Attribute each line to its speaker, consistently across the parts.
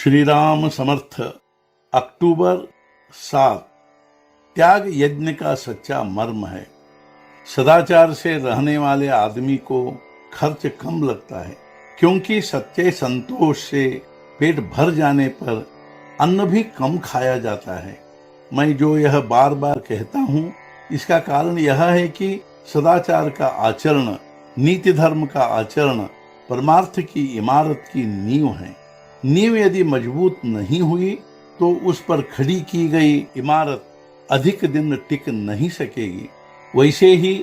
Speaker 1: श्री राम समर्थ। अक्टूबर 7। त्याग यज्ञ का सच्चा मर्म है। सदाचार से रहने वाले आदमी को खर्च कम लगता है, क्योंकि सच्चे संतोष से पेट भर जाने पर अन्न भी कम खाया जाता है। मैं जो यह बार बार कहता हूँ, इसका कारण यह है कि सदाचार का आचरण, नीति धर्म का आचरण परमार्थ की इमारत की नींव है। नींव यदि मजबूत नहीं हुई तो उस पर खड़ी की गई इमारत अधिक दिन टिक नहीं सकेगी। वैसे ही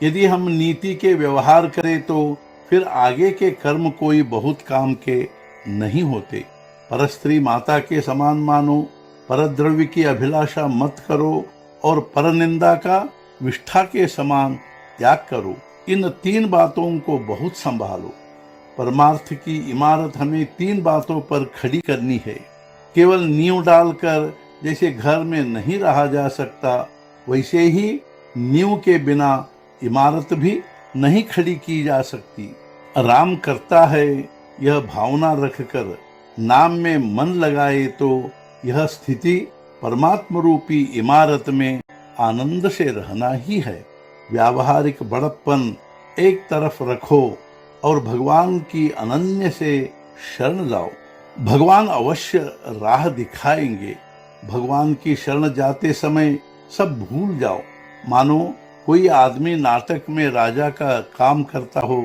Speaker 1: यदि हम नीति के व्यवहार करें तो फिर आगे के कर्म कोई बहुत काम के नहीं होते। परस्त्री माता के समान मानो, परद्रव्य की अभिलाषा मत करो और परनिंदा का विष्ठा के समान त्याग करो। इन 3 बातों को बहुत संभालो। परमार्थ की इमारत हमें 3 बातों पर खड़ी करनी है। केवल नींव डालकर जैसे घर में नहीं रहा जा सकता, वैसे ही नींव के बिना इमारत भी नहीं खड़ी की जा सकती। राम करता है यह भावना रखकर नाम में मन लगाए तो यह स्थिति परमात्म रूपी इमारत में आनंद से रहना ही है। व्यावहारिक बड़प्पन एक तरफ रखो और भगवान की अनन्य से शरण जाओ। भगवान अवश्य राह दिखाएंगे। भगवान की शरण जाते समय सब भूल जाओ। मानो कोई आदमी नाटक में राजा का काम करता हो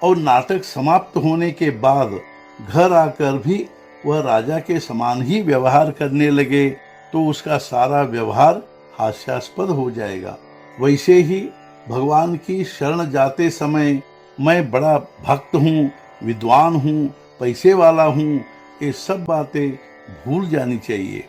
Speaker 1: और नाटक समाप्त होने के बाद घर आकर भी वह राजा के समान ही व्यवहार करने लगे तो उसका सारा व्यवहार हास्यास्पद हो जाएगा। वैसे ही भगवान की शरण जाते समय मैं बड़ा भक्त हूँ, विद्वान हूँ, पैसे वाला हूँ, ये सब बातें भूल जानी चाहिए।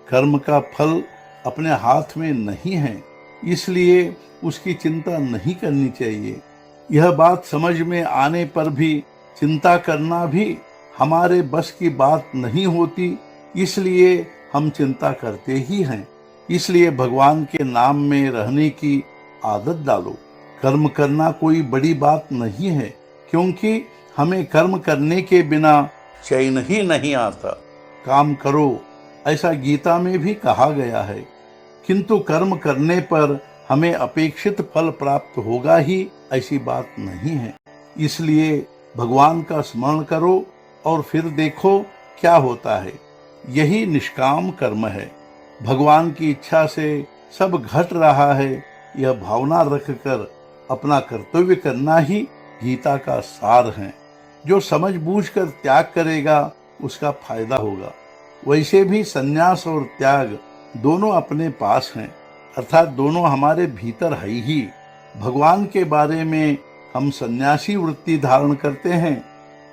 Speaker 1: कर्म का फल अपने हाथ में नहीं है, इसलिए उसकी चिंता नहीं करनी चाहिए। यह बात समझ में आने पर भी चिंता करना भी हमारे बस की बात नहीं होती, इसलिए हम चिंता करते ही हैं। इसलिए भगवान के नाम में रहने की आदत डालो। कर्म करना कोई बड़ी बात नहीं है, क्योंकि हमें कर्म करने के बिना चैन ही नहीं आता। काम करो, ऐसा गीता में भी कहा गया है, किंतु कर्म करने पर हमें अपेक्षित फल प्राप्त होगा ही, ऐसी बात नहीं है। इसलिए भगवान का स्मरण करो और फिर देखो क्या होता है। यही निष्काम कर्म है। भगवान की इच्छा से सब घट रहा है, यह भावना रखकर अपना कर्तव्य करना ही गीता का सार है। जो समझ बूझकर त्याग करेगा उसका फायदा होगा। वैसे भी संन्यास और त्याग दोनों अपने पास हैं, अर्थात दोनों हमारे भीतर है ही। भगवान के बारे में हम सन्यासी वृत्ति धारण करते हैं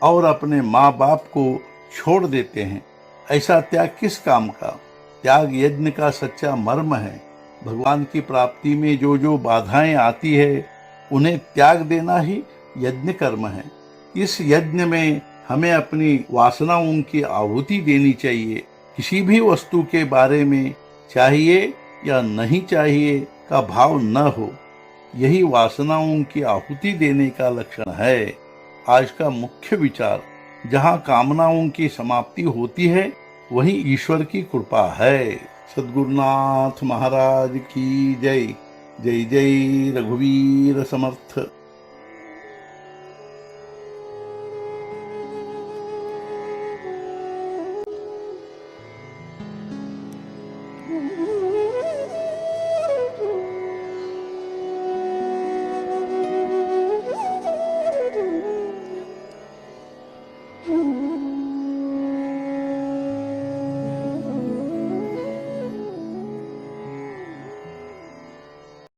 Speaker 1: और अपने माँ बाप को छोड़ देते हैं। ऐसा त्याग किस काम का? त्याग यज्ञ का सच्चा मर्म है। भगवान की प्राप्ति में जो जो बाधाएं आती है, उन्हें त्याग देना ही यज्ञ कर्म है। इस यज्ञ में हमें अपनी वासनाओं की आहुति देनी चाहिए। किसी भी वस्तु के बारे में चाहिए या नहीं चाहिए का भाव न हो, यही वासनाओं की आहुति देने का लक्षण है। आज का मुख्य विचार, जहाँ कामनाओं की समाप्ति होती है वही ईश्वर की कृपा है। सद्गुरुनाथ महाराज की जय। जय जय रघुवीर समर्थ।